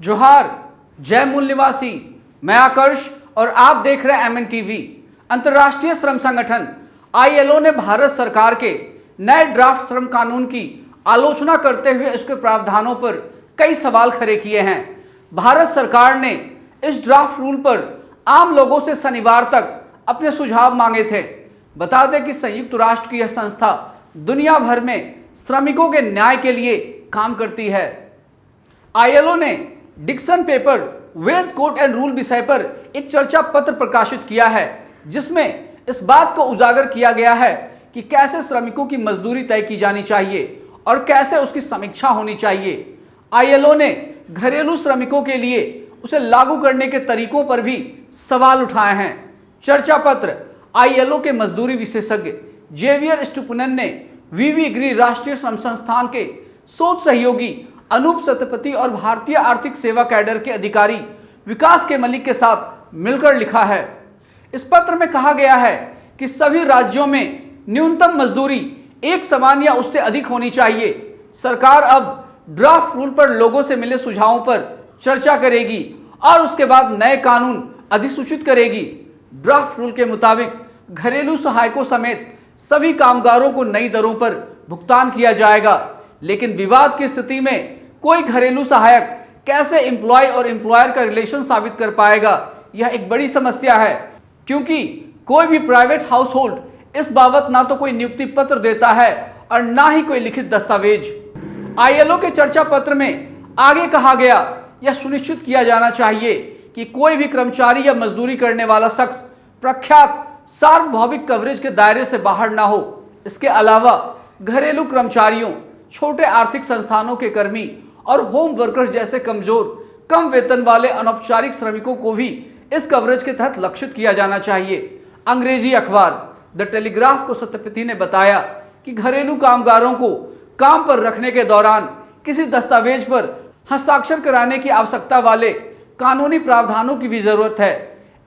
जोहार, जय मूल निवासी। मैं आकर्ष और आप देख रहे हैं एमएन टीवी। अंतर्राष्ट्रीय श्रम संगठन आईएलओ ने भारत सरकार के नए ड्राफ्ट श्रम कानून की आलोचना करते हुए इसके प्रावधानों पर कई सवाल खड़े किए हैं। भारत सरकार ने इस ड्राफ्ट रूल पर आम लोगों से शनिवार तक अपने सुझाव मांगे थे। बता दें कि संयुक्त राष्ट्र की यह संस्था दुनिया भर में श्रमिकों के न्याय के लिए काम करती है। आईएलओ ने discussion paper wage code and rule विषय पर एक चर्चा पत्र प्रकाशित किया है, जिसमें इस बात को उजागर किया गया है कि कैसे श्रमिकों की मजदूरी तय की जानी चाहिए और कैसे उसकी समीक्षा होनी चाहिए। आईएलओ ने घरेलू श्रमिकों के लिए उसे लागू करने के तरीकों पर भी सवाल उठाए हैं। चर्चा पत्र आईएलओ के मजदूरी विशेषज्ञ जेवियर स्टुपनन ने वीवी गृह राष्ट्रीय श्रम संस्थान के शोध सहयोगी अनूप सत्यपति और भारतीय आर्थिक सेवा कैडर के अधिकारी विकास के मलिक के साथ मिलकर लिखा है। इस पत्र में कहा गया है कि सभी राज्यों में न्यूनतम मजदूरी एक समान या उससे अधिक होनी चाहिए। सरकार अब ड्राफ्ट रूल पर लोगों से मिले सुझावों पर चर्चा करेगी और उसके बाद नए कानून अधिसूचित करेगी। ड्राफ्ट रूल के मुताबिक घरेलू सहायकों समेत सभी कामगारों को नई दरों पर भुगतान किया जाएगा, लेकिन विवाद की स्थिति में कोई घरेलू सहायक कैसे एम्प्लॉय और एम्प्लॉयर का रिलेशन साबित कर पाएगा, यह एक बड़ी समस्या है, क्योंकि कोई भी प्राइवेट हाउसहोल्ड इस बाबत ना तो कोई नियुक्ति पत्र देता है और ना ही कोई लिखित दस्तावेज। आईएलओ के चर्चा पत्र में आगे कहा गया, यह सुनिश्चित किया जाना चाहिए कि कोई भी कर्मचारी या मजदूरी करने वाला शख्स प्रख्यात सार्वभौमिक कवरेज के दायरे से बाहर ना हो। इसके अलावा घरेलू कर्मचारियों, छोटे आर्थिक संस्थानों के कर्मी और होम वर्कर्स जैसे कमजोर, कम वेतन वाले अनौपचारिक श्रमिकों को भी इस कवरेज के तहत लक्षित किया जाना चाहिए। अंग्रेजी अखबार द टेलीग्राफ को सत्यपति ने बताया कि घरेलू कामगारों को काम पर रखने के दौरान किसी दस्तावेज पर हस्ताक्षर कराने की आवश्यकता वाले कानूनी प्रावधानों की भी जरूरत है।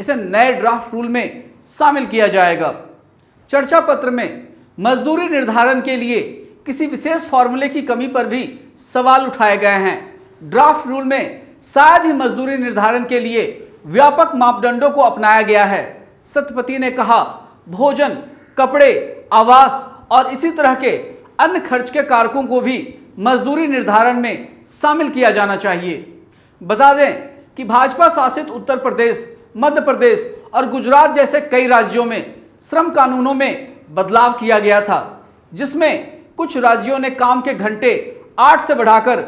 इसे नए ड्राफ्ट रूल में शामिल किया जाएगा। चर्चा पत्र में मजदूरी निर्धारण के लिए किसी विशेष फॉर्मूले की कमी पर भी सवाल उठाए गए हैं। ड्राफ्ट रूल में शायद ही मजदूरी निर्धारण के लिए व्यापक मापदंडों को अपनाया गया है। सत्यपति ने कहा, भोजन, कपड़े, आवास और इसी तरह के अन्य खर्च के कारकों को भी मजदूरी निर्धारण में शामिल किया जाना चाहिए। बता दें कि भाजपा शासित उत्तर प्रदेश, मध्य प्रदेश और गुजरात जैसे कई राज्यों में श्रम कानूनों में बदलाव किया गया था, जिसमें कुछ राज्यों ने काम के घंटे 8 से बढ़ाकर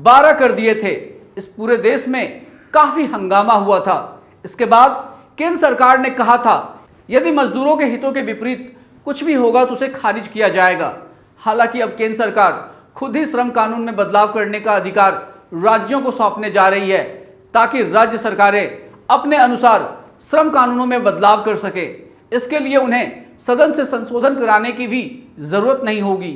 12 कर दिए थे। इस पूरे देश में काफी हंगामा हुआ था। इसके बाद केंद्र सरकार ने कहा था, यदि मजदूरों के हितों के विपरीत कुछ भी होगा तो उसे खारिज किया जाएगा। हालांकि अब केंद्र सरकार खुद ही श्रम कानून में बदलाव करने का अधिकार राज्यों को सौंपने जा रही है, ताकि राज्य सरकारें अपने अनुसार श्रम कानूनों में बदलाव कर सके। इसके लिए उन्हें सदन से संशोधन कराने की भी जरूरत नहीं होगी।